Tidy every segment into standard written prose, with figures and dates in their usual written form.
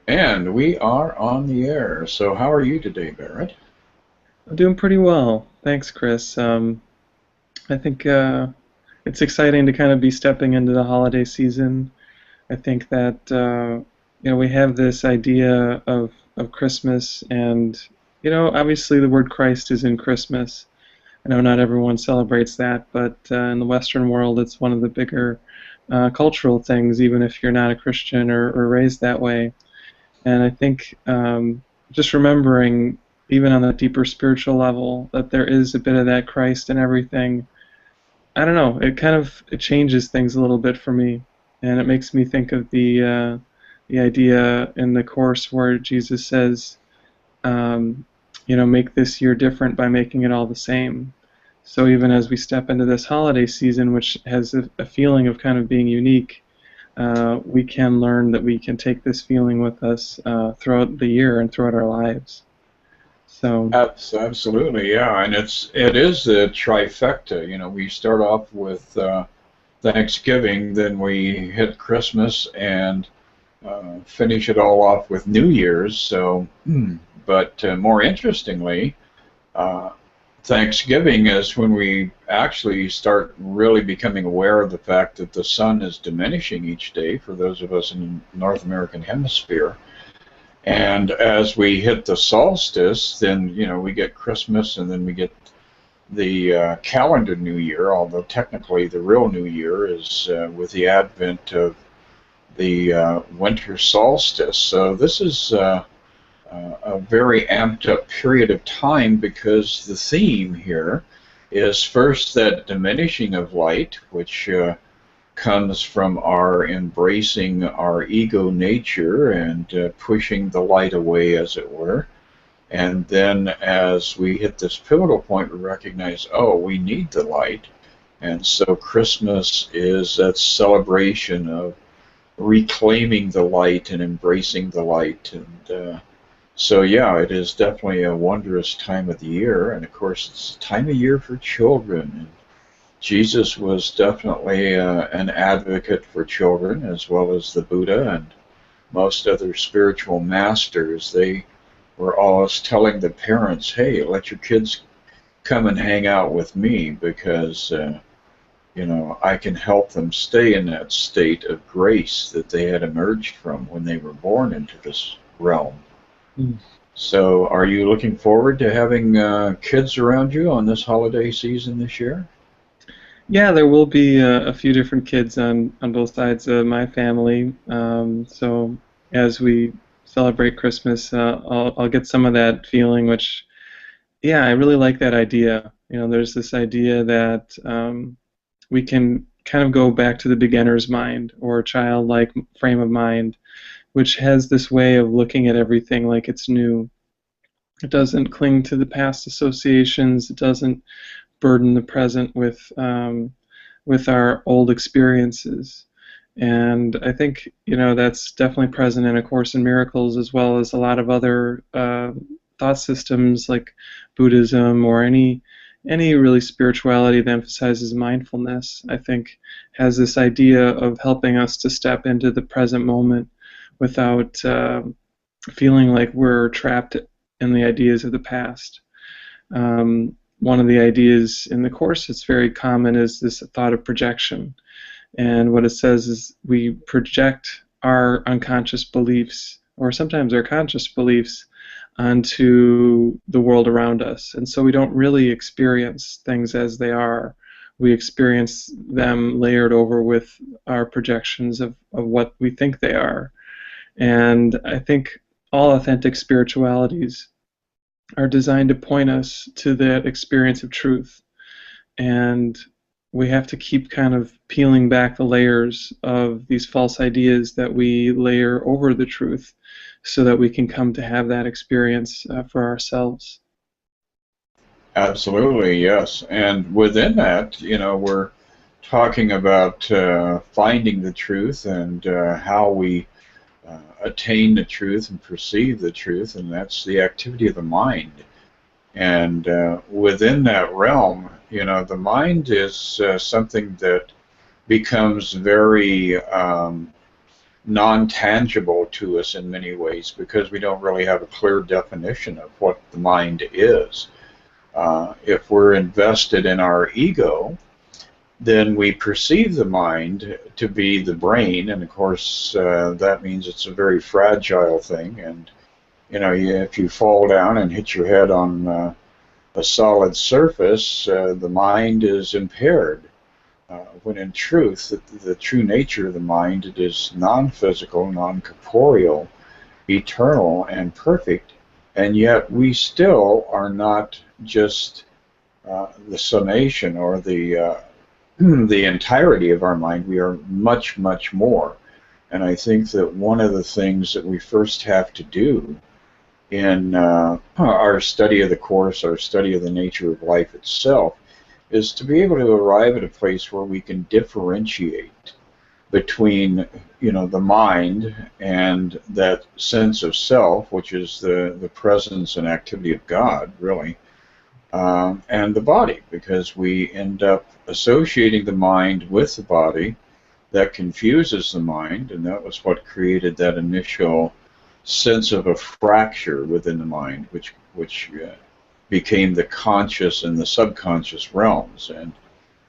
And we are on the air. So, how are you today, Barrett? I'm doing pretty well. Thanks, Chris. I think it's exciting to kind of be stepping into the holiday season. I think that we have this idea of Christmas, and obviously the word Christ is in Christmas. I know not everyone celebrates that, but in the Western world, it's one of the bigger cultural things, even if you're not a Christian or raised that way. And I think just remembering, even on a deeper spiritual level, that there is a bit of that Christ in everything. I don't know. It changes things a little bit for me, and it makes me think of the idea in the course where Jesus says, make this year different by making it all the same. So even as we step into this holiday season, which has a feeling of kind of being unique, we can learn that we can take this feeling with us throughout the year and throughout our lives. So, Absolutely, yeah. And it is a trifecta. We start off with Thanksgiving, then we hit Christmas, and finish it all off with New Year's. So, but more interestingly, uh, Thanksgiving is when we actually start really becoming aware of the fact that the sun is diminishing each day for those of us in the North American hemisphere. And as we hit the solstice, then we get Christmas, and then we get the calendar New Year. Although technically the real New Year is with the advent of the winter solstice. So this is a very amped up period of time because the theme here is first that diminishing of light, which comes from our embracing our ego nature and pushing the light away, as it were. And then as we hit this pivotal point, we recognize, oh, we need the light. And so Christmas is that celebration of reclaiming the light and embracing the light. And so, yeah, it is definitely a wondrous time of the year. And of course, it's a time of year for children. Jesus was definitely an advocate for children, as well as the Buddha and most other spiritual masters. They were always telling the parents, hey, let your kids come and hang out with me because, I can help them stay in that state of grace that they had emerged from when they were born into this realm. mm. So, are you looking forward to having kids around you on this holiday season this year? Yeah, there will be a few different kids on both sides of my family. So as we celebrate Christmas, I'll get some of that feeling, which, yeah, I really like that idea. There's this idea that we can kind of go back to the beginner's mind or childlike frame of mind, which has this way of looking at everything like it's new. It doesn't cling to the past associations. It doesn't burden the present with our old experiences. And I think that's definitely present in A Course in Miracles as well as a lot of other thought systems like Buddhism or any really spirituality that emphasizes mindfulness. I think has this idea of helping us to step into the present moment without feeling like we're trapped in the ideas of the past. One of the ideas in the course that's very common is this thought of projection. And what it says is we project our unconscious beliefs, or sometimes our conscious beliefs, onto the world around us. And so we don't really experience things as they are. We experience them layered over with our projections of what we think they are. And I think all authentic spiritualities are designed to point us to that experience of truth. And we have to keep kind of peeling back the layers of these false ideas that we layer over the truth so that we can come to have that experience for ourselves. Absolutely, yes. And within that, we're talking about finding the truth and how we attain the truth and perceive the truth, and that's the activity of the mind. And within that realm, the mind is something that becomes very non-tangible to us in many ways because we don't really have a clear definition of what the mind is. If we're invested in our ego, then we perceive the mind to be the brain, and of course that means it's a very fragile thing. And if you fall down and hit your head on a solid surface, the mind is impaired. When in truth, the true nature of the mind, it is non-physical, non-corporeal, eternal, and perfect, and yet we still are not just the summation or the the entirety of our mind. We are much, much more. And I think that one of the things that we first have to do in our study of the Course, our study of the nature of life itself, is to be able to arrive at a place where we can differentiate between, the mind and that sense of self, which is the presence and activity of God, really, and the body, because we end up associating the mind with the body. That confuses the mind, and that was what created that initial sense of a fracture within the mind, which became the conscious and the subconscious realms. And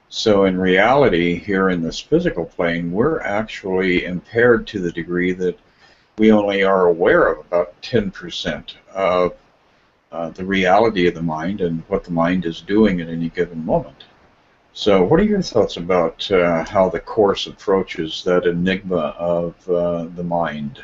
so in reality, here in this physical plane, we're actually impaired to the degree that we only are aware of about 10% of the reality of the mind and what the mind is doing at any given moment. So what are your thoughts about how the Course approaches that enigma of the mind?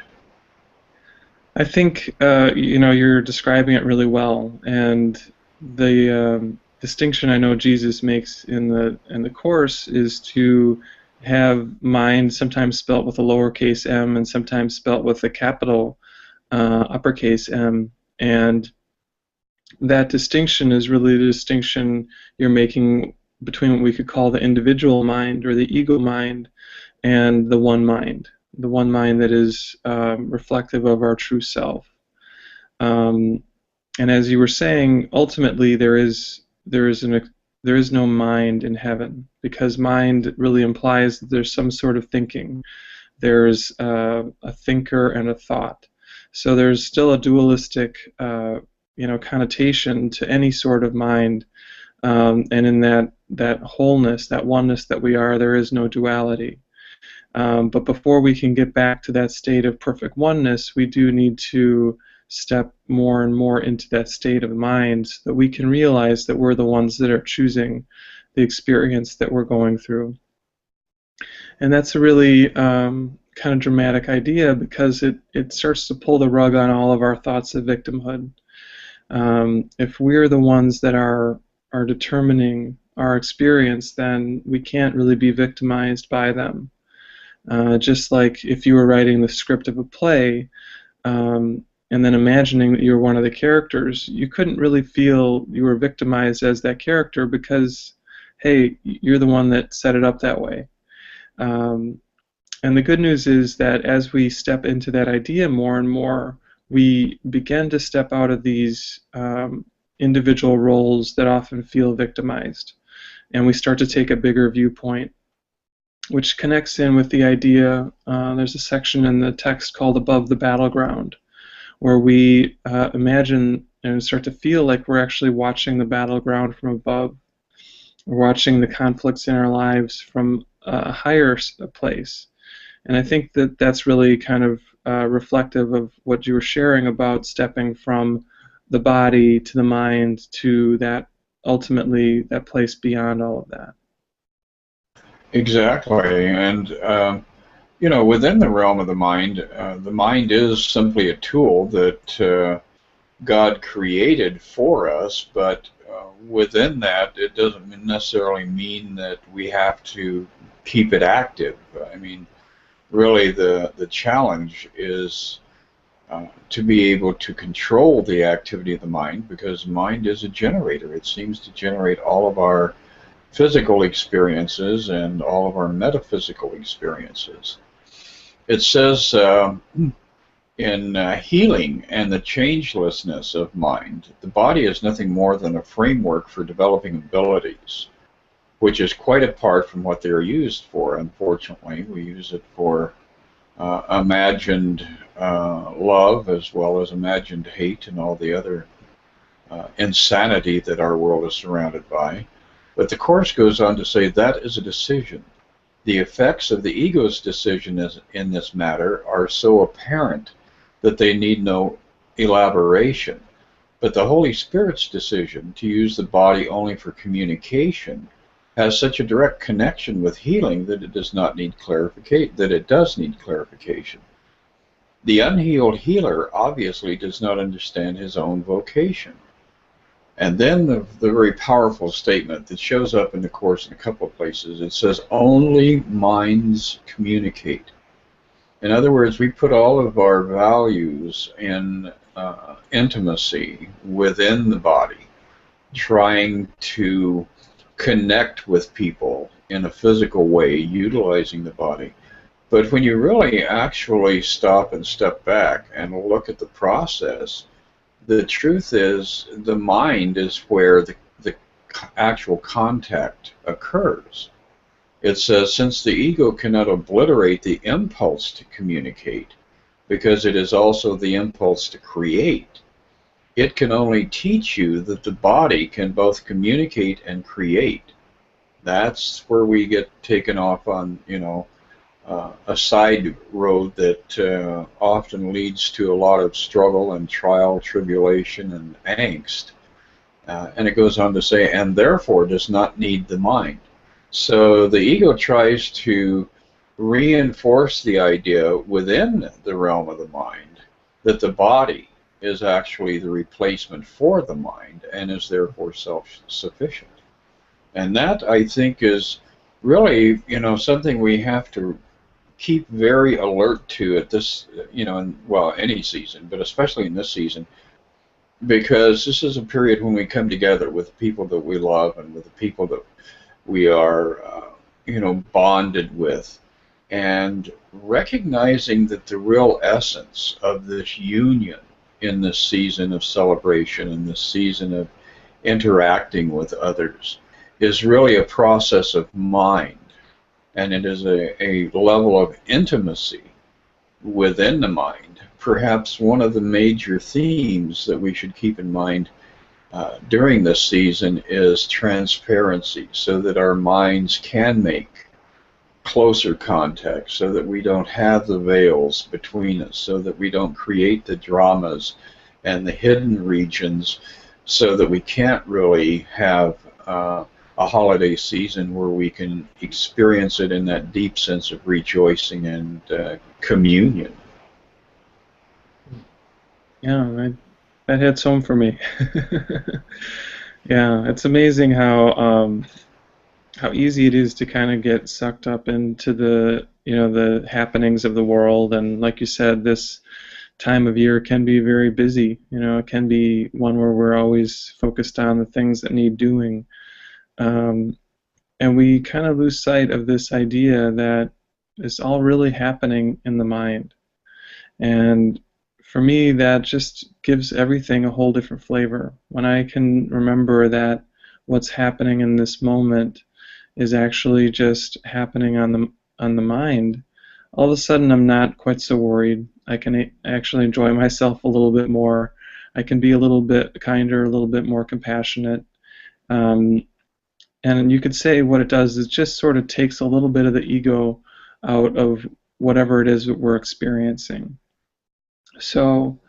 I think you're describing it really well, and the distinction I know Jesus makes in the Course is to have mind sometimes spelt with a lowercase m and sometimes spelt with a capital uppercase M, and that distinction is really the distinction you're making between what we could call the individual mind or the ego mind and the one mind that is reflective of our true self. And as you were saying, ultimately there is no mind in heaven, because mind really implies that there's some sort of thinking. There's a thinker and a thought. So there's still a dualistic connotation to any sort of mind, and in that wholeness, that oneness that we are, there is no duality. But before we can get back to that state of perfect oneness, we do need to step more and more into that state of mind so that we can realize that we're the ones that are choosing the experience that we're going through. And that's a really kind of dramatic idea, because it starts to pull the rug on all of our thoughts of victimhood. If we're the ones that are determining our experience, then we can't really be victimized by them. Just like if you were writing the script of a play and then imagining that you were one of the characters, you couldn't really feel you were victimized as that character because, hey, you're the one that set it up that way. And the good news is that as we step into that idea more and more, we begin to step out of these individual roles that often feel victimized, and we start to take a bigger viewpoint, which connects in with the idea. There's a section in the text called Above the Battleground, where we imagine and start to feel like we're actually watching the battleground from above. We're watching the conflicts in our lives from a higher place. And I think that that's really kind of reflective of what you were sharing about stepping from the body to the mind to that, ultimately, that place beyond all of that. Exactly, and within the realm of the mind is simply a tool that God created for us, but within that, it doesn't necessarily mean that we have to keep it active. I mean, really, the challenge is to be able to control the activity of the mind, because mind is a generator. It seems to generate all of our physical experiences and all of our metaphysical experiences. It says in Healing and the Changelessness of Mind, the body is nothing more than a framework for developing abilities, which is quite apart from what they are used for. Unfortunately, we use it for imagined love as well as imagined hate and all the other insanity that our world is surrounded by. But the Course goes on to say that is a decision. The effects of the ego's decision in this matter are so apparent that they need no elaboration. But the Holy Spirit's decision to use the body only for communication has such a direct connection with healing that it does not need clarification. The unhealed healer obviously does not understand his own vocation. And then the very powerful statement that shows up in the Course in a couple of places, it says, only minds communicate. In other words, we put all of our values in intimacy within the body, trying to connect with people in a physical way, utilizing the body. But when you really actually stop and step back and look at the process, the truth is the mind is where the actual contact occurs. It says, since the ego cannot obliterate the impulse to communicate, because it is also the impulse to create, it can only teach you that the body can both communicate and create. That's where we get taken off on, a side road that often leads to a lot of struggle and trial, tribulation, and angst. And it goes on to say, and therefore does not need the mind. So the ego tries to reinforce the idea within the realm of the mind that the body is actually the replacement for the mind and is therefore self-sufficient. And that, I think, is really, something we have to keep very alert to at this, any season, but especially in this season, because this is a period when we come together with the people that we love and with the people that we are, bonded with, and recognizing that the real essence of this union in this season of celebration and this season of interacting with others is really a process of mind, and it is a level of intimacy within the mind. Perhaps one of the major themes that we should keep in mind during this season is transparency, so that our minds can make closer contact, so that we don't have the veils between us, so that we don't create the dramas and the hidden regions, so that we can't really have a holiday season where we can experience it in that deep sense of rejoicing and communion. Yeah, that hits home for me. Yeah, it's amazing how easy it is to kind of get sucked up into the the happenings of the world, and like you said, this time of year can be very busy. It can be one where we're always focused on the things that need doing, and we kind of lose sight of this idea that it's all really happening in the mind. And for me, that just gives everything a whole different flavor. When I can remember that what's happening in this moment is actually just happening on the mind, all of a sudden I'm not quite so worried. I can actually enjoy myself a little bit more. I can be a little bit kinder, a little bit more compassionate. And you could say what it does is just sort of takes a little bit of the ego out of whatever it is that we're experiencing. So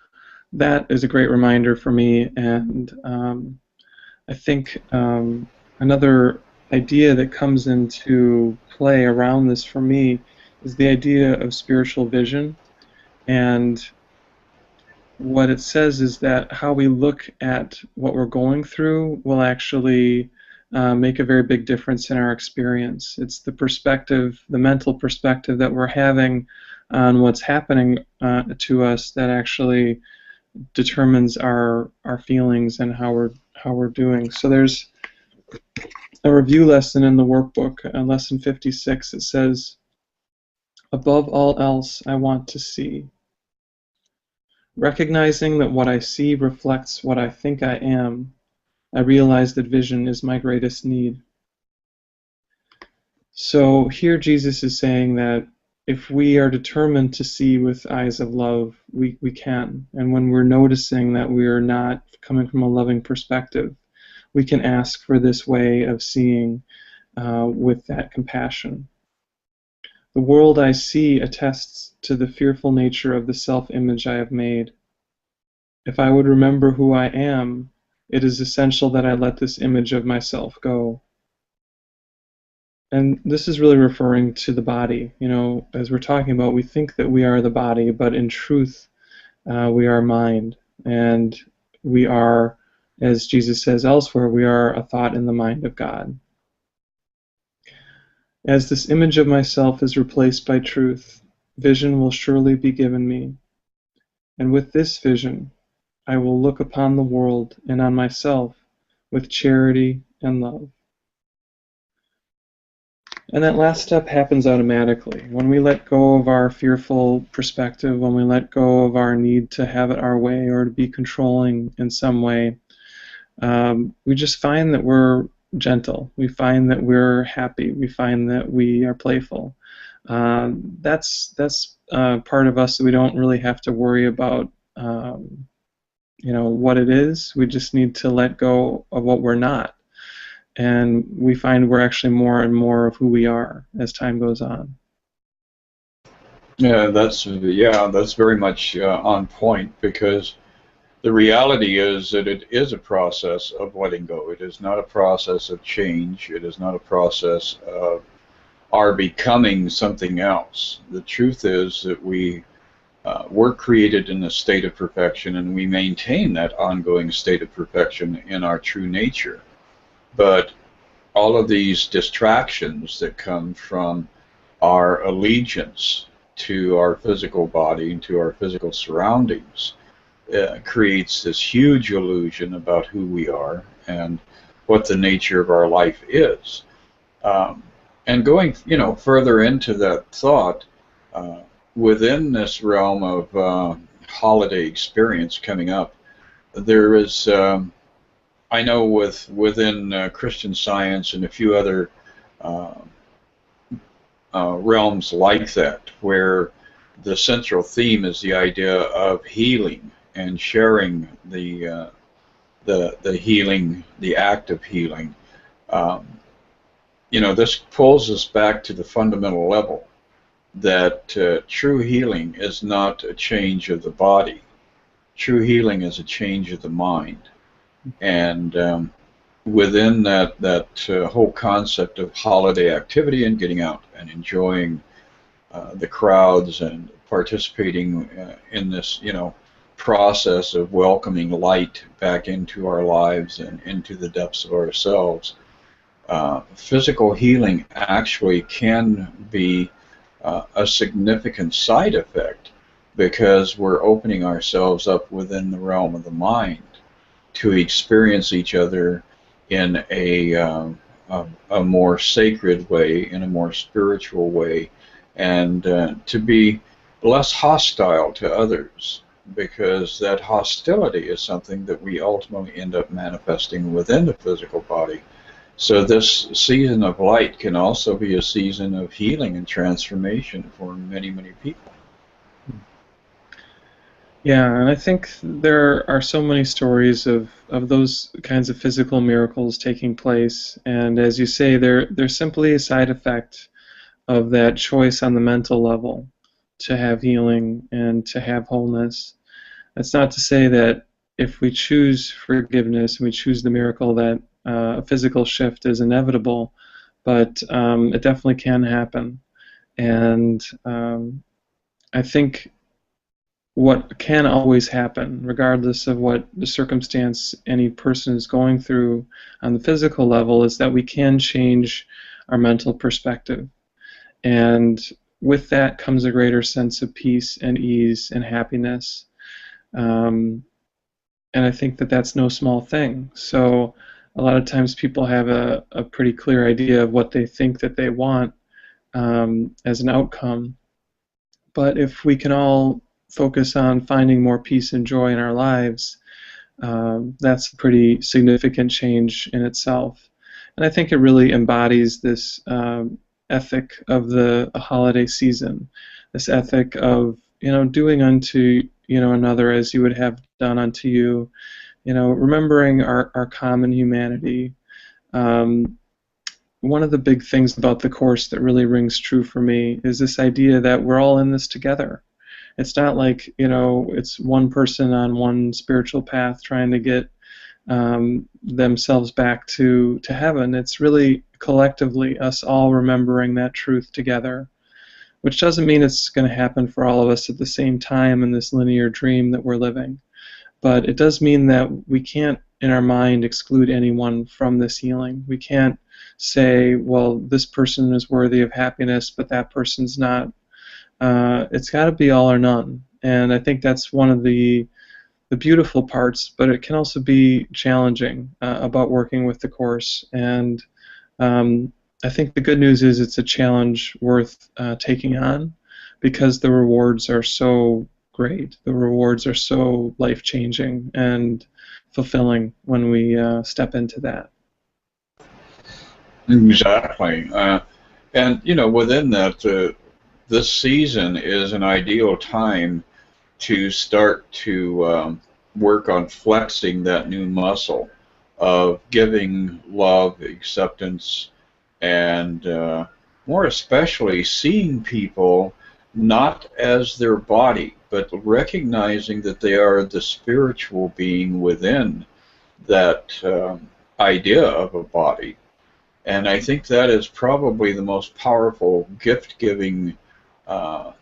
that is a great reminder for me, and I think another idea that comes into play around this for me is the idea of spiritual vision. And what it says is that how we look at what we're going through will actually make a very big difference in our experience. It's the perspective, the mental perspective that we're having on what's happening to us that actually determines our feelings and how we're doing. So there's a review lesson in the workbook, lesson 56. It says, above all else, I want to see. Recognizing that what I see reflects what I think I am, I realize that vision is my greatest need. So here Jesus is saying that if we are determined to see with eyes of love, we can. And when we're noticing that we are not coming from a loving perspective, we can ask for this way of seeing with that compassion. The world I see attests to the fearful nature of the self-image I have made. If I would remember who I am, it is essential that I let this image of myself go. And this is really referring to the body. You know, as we're talking about, we think that we are the body, but in truth, we are mind. And we are, as Jesus says elsewhere, we are a thought in the mind of God. As this image of myself is replaced by truth, vision will surely be given me. And with this vision, I will look upon the world and on myself with charity and love. And that last step happens automatically. When we let go of our fearful perspective, when we let go of our need to have it our way or to be controlling in some way, we just find that we're gentle. We find that we're happy. We find that we are playful. That's part of us that we don't really have to worry about what it is. We just need to let go of what we're not. And we find we're actually more and more of who we are as time goes on. Yeah, that's very much on point, because the reality is that it is a process of letting go. It is not a process of change. It is not a process of our becoming something else. The truth is that we're created in a state of perfection, and we maintain that ongoing state of perfection in our true nature. But all of these distractions that come from our allegiance to our physical body and to our physical surroundings creates this huge illusion about who we are and what the nature of our life is. And going, further into that thought, within this realm of holiday experience coming up, there is, I know within Christian Science and a few other realms like that, where the central theme is the idea of healing and sharing the healing, the act of healing. This pulls us back to the fundamental level that true healing is not a change of the body. True healing is a change of the mind. And within that whole concept of holiday activity and getting out and enjoying the crowds and participating in this, process of welcoming light back into our lives and into the depths of ourselves, physical healing actually can be a significant side effect, because we're opening ourselves up within the realm of the mind to experience each other in a more sacred way, in a more spiritual way, and to be less hostile to others, because that hostility is something that we ultimately end up manifesting within the physical body. So this season of light can also be a season of healing and transformation for many, many people. Yeah, and I think there are so many stories of those kinds of physical miracles taking place, and as you say, they're simply a side effect of that choice on the mental level to have healing and to have wholeness. That's not to say that if we choose forgiveness and we choose the miracle that a physical shift is inevitable, but it definitely can happen. And I think what can always happen, regardless of what the circumstance any person is going through on the physical level, is that we can change our mental perspective. And with that comes a greater sense of peace and ease and happiness. And I think that that's no small thing. So a lot of times people have a pretty clear idea of what they think that they want as an outcome. But if we can all focus on finding more peace and joy in our lives, that's a pretty significant change in itself. And I think it really embodies this ethic of the holiday season, this ethic of doing unto another as you would have done unto you, remembering our common humanity. Um, One of the big things about the Course that really rings true for me is this idea that we're all in this together. It's not like, it's one person on one spiritual path trying to get themselves back to heaven. It's really collectively us all remembering that truth together, which doesn't mean it's going to happen for all of us at the same time in this linear dream that we're living. But it does mean that we can't, in our mind, exclude anyone from this healing. We can't say, well, this person is worthy of happiness, but that person's not. It's got to be all or none. And I think that's one of the beautiful parts, but it can also be challenging about working with the Course. And I think the good news is it's a challenge worth taking on, because the rewards are so great. The rewards are so life-changing and fulfilling when we step into that. Exactly. And, within that, this season is an ideal time to start to work on flexing that new muscle of giving love, acceptance, and more especially seeing people not as their body, but recognizing that they are the spiritual being within that idea of a body. And I think that is probably the most powerful gift-giving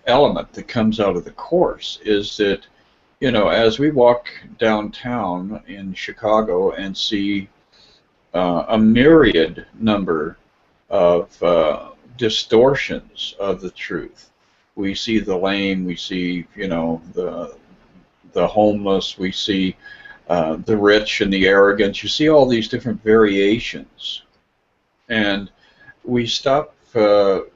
element that comes out of the Course, is that, as we walk downtown in Chicago and see a myriad number of distortions of the truth. We see the lame, we see, the homeless, we see the rich and the arrogant. You see all these different variations. And we stop, to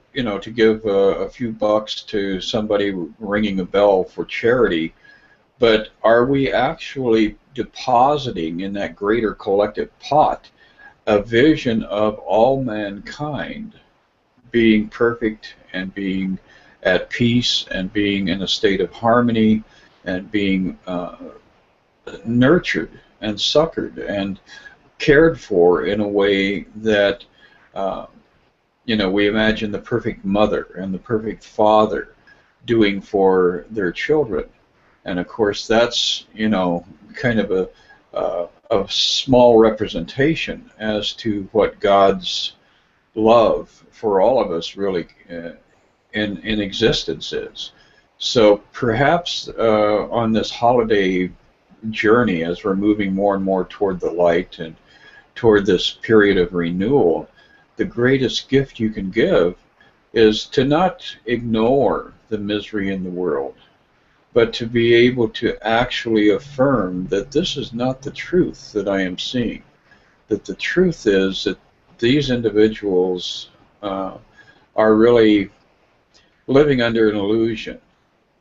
give a few bucks to somebody ringing a bell for charity, but are we actually depositing in that greater collective pot a vision of all mankind being perfect and being at peace and being in a state of harmony and being nurtured and succored and cared for in a way that we imagine the perfect mother and the perfect father doing for their children. And of course that's kind of a small representation as to what God's love for all of us really in existence is. So perhaps on this holiday journey, as we're moving more and more toward the light and toward this period of renewal, the greatest gift you can give is to not ignore the misery in the world, but to be able to actually affirm that this is not the truth that I am seeing. That the truth is that these individuals are really living under an illusion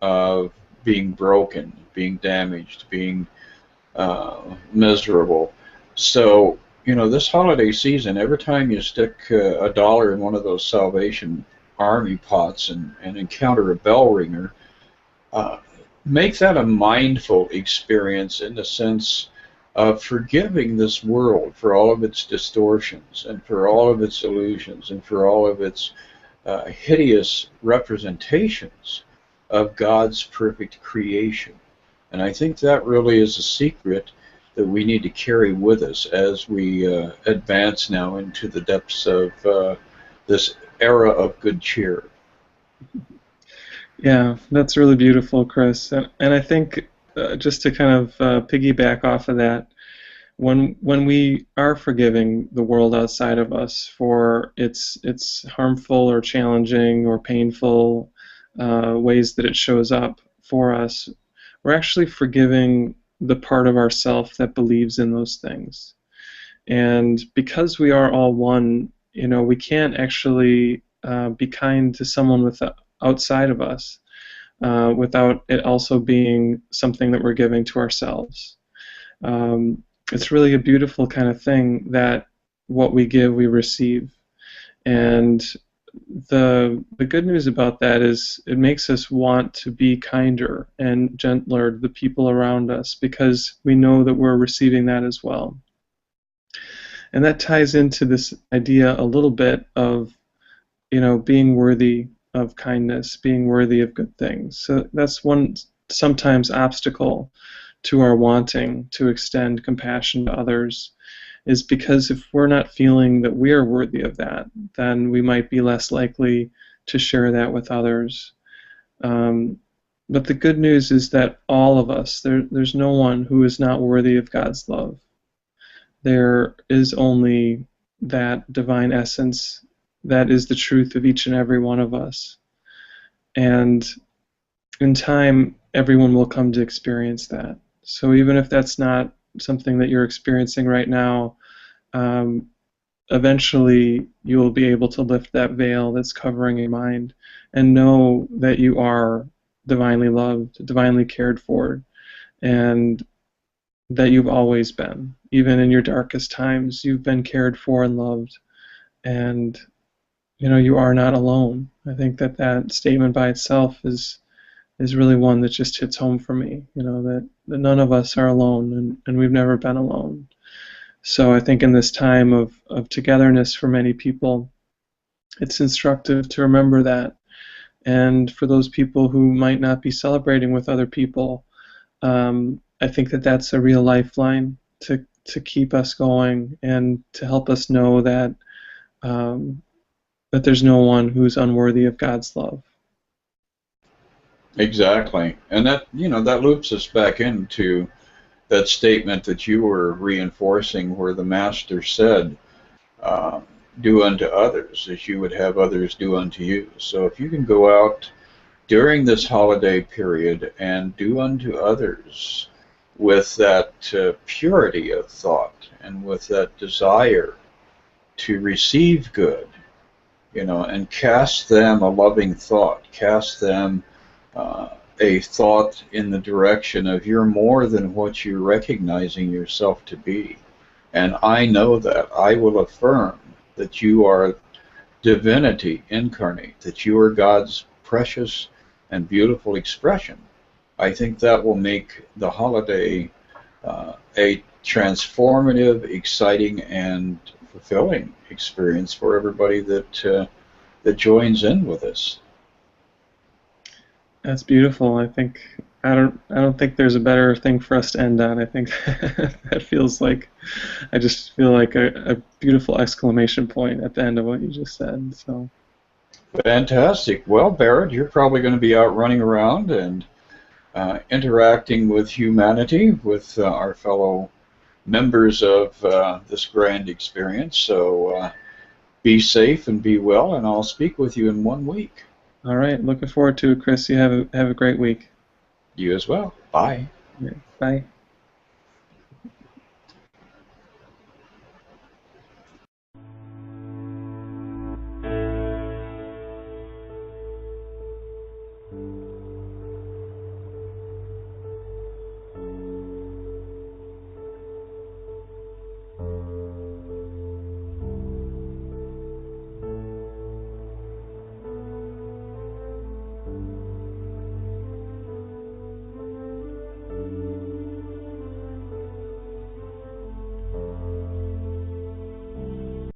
of being broken, being damaged, being miserable. So, this holiday season, every time you stick a dollar in one of those Salvation Army pots and encounter a bell ringer, make that a mindful experience in the sense of forgiving this world for all of its distortions and for all of its illusions and for all of its hideous representations of God's perfect creation. And I think that really is a secret that we need to carry with us as we advance now into the depths of this era of good cheer. Yeah, that's really beautiful, Chris. And I think just to kind of piggyback off of that, when we are forgiving the world outside of us for its harmful or challenging or painful ways that it shows up for us, we're actually forgiving the part of ourself that believes in those things. And because we are all one, we can't actually be kind to someone outside of us without it also being something that we're giving to ourselves. It's really a beautiful kind of thing that what we give, we receive. And the good news about that is it makes us want to be kinder and gentler to the people around us because we know that we're receiving that as well. And that ties into this idea a little bit of, being worthy of kindness, being worthy of good things. So that's one sometimes obstacle to our wanting to extend compassion to others, is because if we're not feeling that we are worthy of that, then we might be less likely to share that with others. But the good news is that all of us, there's no one who is not worthy of God's love. There is only that divine essence that is the truth of each and every one of us. And in time, everyone will come to experience that. So even if that's not something that you're experiencing right now, eventually you will be able to lift that veil that's covering your mind and know that you are divinely loved, divinely cared for, and that you've always been. Even in your darkest times, you've been cared for and loved, and you are not alone. I think that statement by itself is really one that just hits home for me. That none of us are alone, and we've never been alone. So I think in this time of togetherness for many people, it's instructive to remember that. And for those people who might not be celebrating with other people, I think that that's a real lifeline to keep us going and to help us know that that there's no one who's unworthy of God's love. Exactly. And that loops us back into that statement that you were reinforcing where the Master said, do unto others as you would have others do unto you. So if you can go out during this holiday period and do unto others with that purity of thought and with that desire to receive good, and cast them a loving thought, cast them a thought in the direction of you're more than what you're recognizing yourself to be. And I know that. I will affirm that you are divinity incarnate, that you are God's precious and beautiful expression. I think that will make the holiday a transformative, exciting, and fulfilling experience for everybody that joins in with us. That's beautiful. I don't think there's a better thing for us to end on. I think that feels like I just feel like a beautiful exclamation point at the end of what you just said. So fantastic. Well, Barrett, you're probably going to be out running around and interacting with humanity, with our fellow members of this grand experience. So be safe and be well, and I'll speak with you in 1 week. All right. Looking forward to it, Chris. You have a great week. You as well. Bye. Yeah, bye.